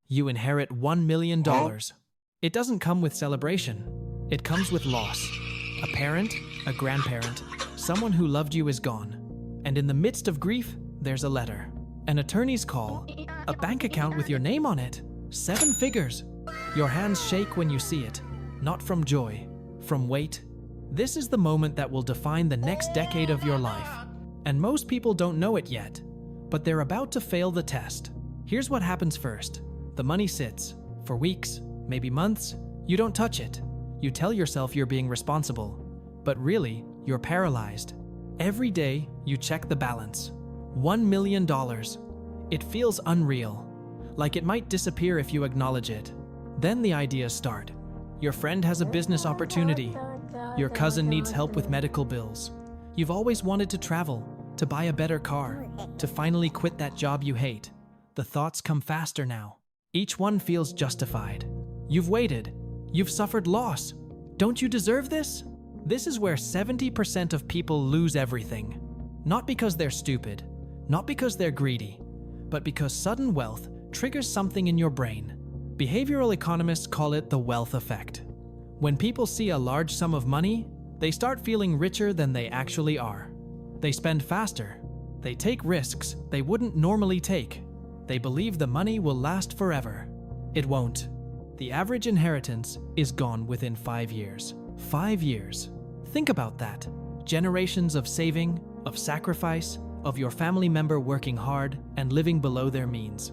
You inherit $1 million. It doesn't come with celebration. It comes with loss. A parent, a grandparent, someone who loved you is gone. And in the midst of grief, there's a letter, an attorney's call, a bank account with your name on it, 7 figures. Your hands shake when you see it, not from joy, from weight. This is the moment that will define the next decade of your life. And most people don't know it yet, but they're about to fail the test. Here's what happens first. The money sits. For weeks, maybe months, you don't touch it. You tell yourself you're being responsible, but really, you're paralyzed. Every day, you check the balance. $1 million. It feels unreal, like it might disappear if you acknowledge it. Then the ideas start. Your friend has a business opportunity. Your cousin needs help with medical bills. You've always wanted to travel, to buy a better car, to finally quit that job you hate. The thoughts come faster now. Each one feels justified. You've waited. You've suffered loss. Don't you deserve this? This is where 70% of people lose everything. Not because they're stupid, not because they're greedy, but because sudden wealth triggers something in your brain. Behavioral economists call it the wealth effect. When people see a large sum of money, they start feeling richer than they actually are. They spend faster. They take risks they wouldn't normally take. They believe the money will last forever. It won't. The average inheritance is gone within 5 years. 5 years. Think about that. Generations of saving, of sacrifice, of your family member working hard and living below their means.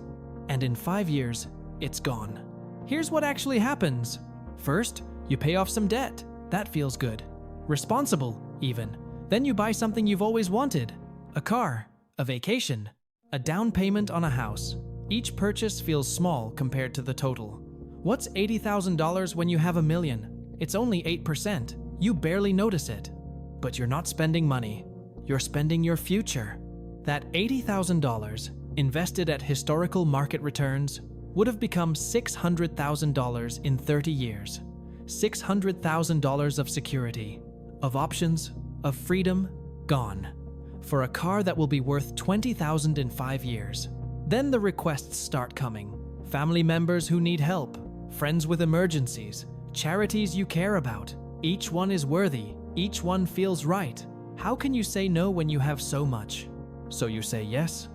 And in 5 years, it's gone. Here's what actually happens. First, you pay off some debt. That feels good. Responsible, even. Then you buy something you've always wanted. A car, a vacation, a down payment on a house. Each purchase feels small compared to the total. What's $80,000 when you have $1 million? It's only 8%. You barely notice it. But you're not spending money. You're spending your future. That $80,000, invested at historical market returns, would have become $600,000 in 30 years. $600,000 of security, of options, of freedom, gone. For a car that will be worth $20,000 in 5 years. Then the requests start coming. Family members who need help, friends with emergencies, charities you care about. Each one is worthy. Each one feels right. How can you say no when you have so much? So you say yes,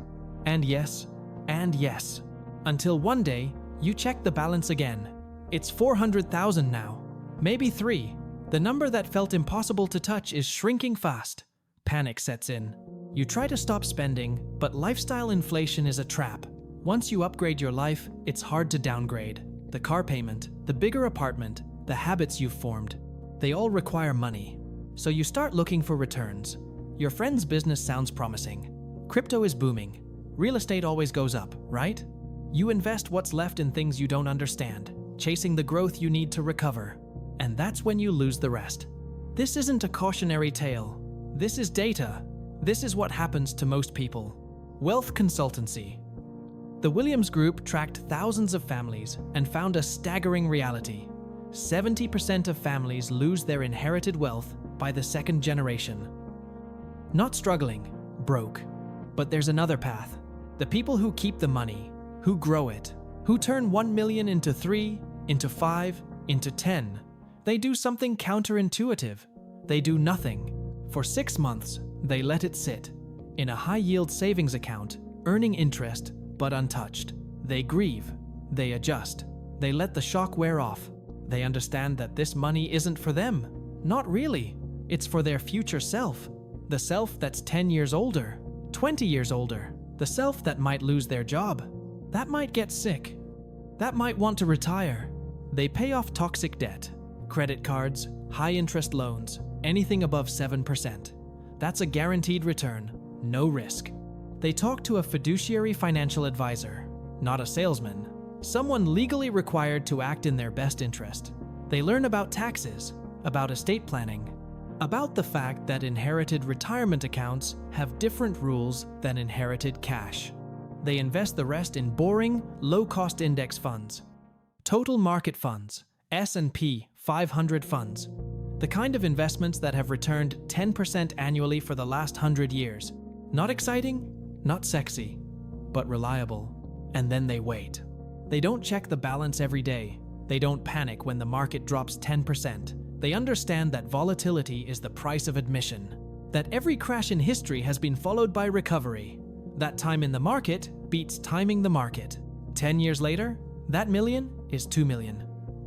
and yes, and yes. Until one day, you check the balance again. It's $400,000 now. Maybe 3. The number that felt impossible to touch is shrinking fast. Panic sets in. You try to stop spending, but lifestyle inflation is a trap. Once you upgrade your life, it's hard to downgrade. The car payment, the bigger apartment, the habits you've formed, they all require money. So you start looking for returns. Your friend's business sounds promising. Crypto is booming. Real estate always goes up, right? You invest what's left in things you don't understand, chasing the growth you need to recover. And that's when you lose the rest. This isn't a cautionary tale. This is data. This is what happens to most people. Wealth consultancy. The Williams Group tracked thousands of families and found a staggering reality. 70% of families lose their inherited wealth by the second generation. Not struggling, broke. But there's another path. The people who keep the money, who grow it, who turn 1 million into 3, into 5, into 10. They do something counterintuitive. They do nothing. For 6 months, they let it sit in a high-yield savings account, earning interest, but untouched. They grieve. They adjust. They let the shock wear off. They understand that this money isn't for them. Not really. It's for their future self. The self that's 10 years older, 20 years older. The self that might lose their job. That might get sick. That might want to retire. They pay off toxic debt, credit cards, high-interest loans, anything above 7%. That's a guaranteed return, no risk. They talk to a fiduciary financial advisor, not a salesman, someone legally required to act in their best interest. They learn about taxes, about estate planning, about the fact that inherited retirement accounts have different rules than inherited cash. They invest the rest in boring, low-cost index funds, total market funds, S&P 500 funds, the kind of investments that have returned 10% annually for the last 100 years. Not exciting, not sexy, but reliable. And then they wait. They don't check the balance every day. They don't panic when the market drops 10%. They understand that volatility is the price of admission, that every crash in history has been followed by recovery. That time in the market beats timing the market. 10 years later, that million is 2 million,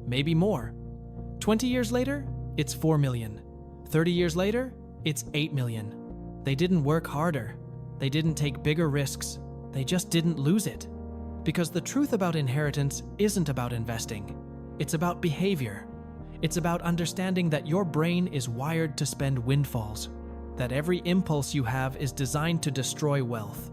maybe more. 20 years later, it's 4 million. 30 years later, it's 8 million. They didn't work harder. They didn't take bigger risks. They just didn't lose it. Because the truth about inheritance isn't about investing. It's about behavior. It's about understanding that your brain is wired to spend windfalls, that every impulse you have is designed to destroy wealth,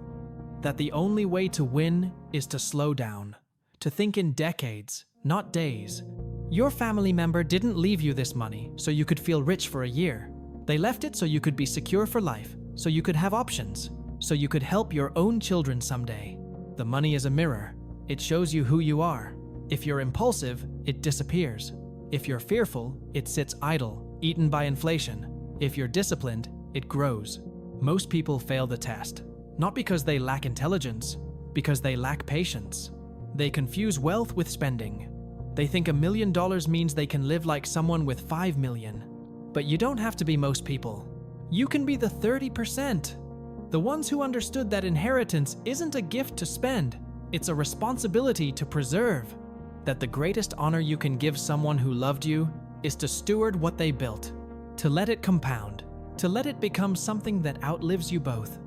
that the only way to win is to slow down, to think in decades, not days. Your family member didn't leave you this money so you could feel rich for a year. They left it so you could be secure for life, so you could have options, so you could help your own children someday. The money is a mirror. It shows you who you are. If you're impulsive, it disappears. If you're fearful, it sits idle, eaten by inflation. If you're disciplined, it grows. Most people fail the test, not because they lack intelligence, because they lack patience. They confuse wealth with spending. They think $1 million means they can live like someone with 5 million. But you don't have to be most people. You can be the 30%. The ones who understood that inheritance isn't a gift to spend, it's a responsibility to preserve. That the greatest honor you can give someone who loved you is to steward what they built, to let it compound, to let it become something that outlives you both.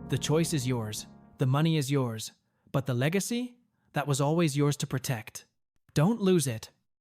The choice is yours, the money is yours, but the legacy, that was always yours to protect. Don't lose it.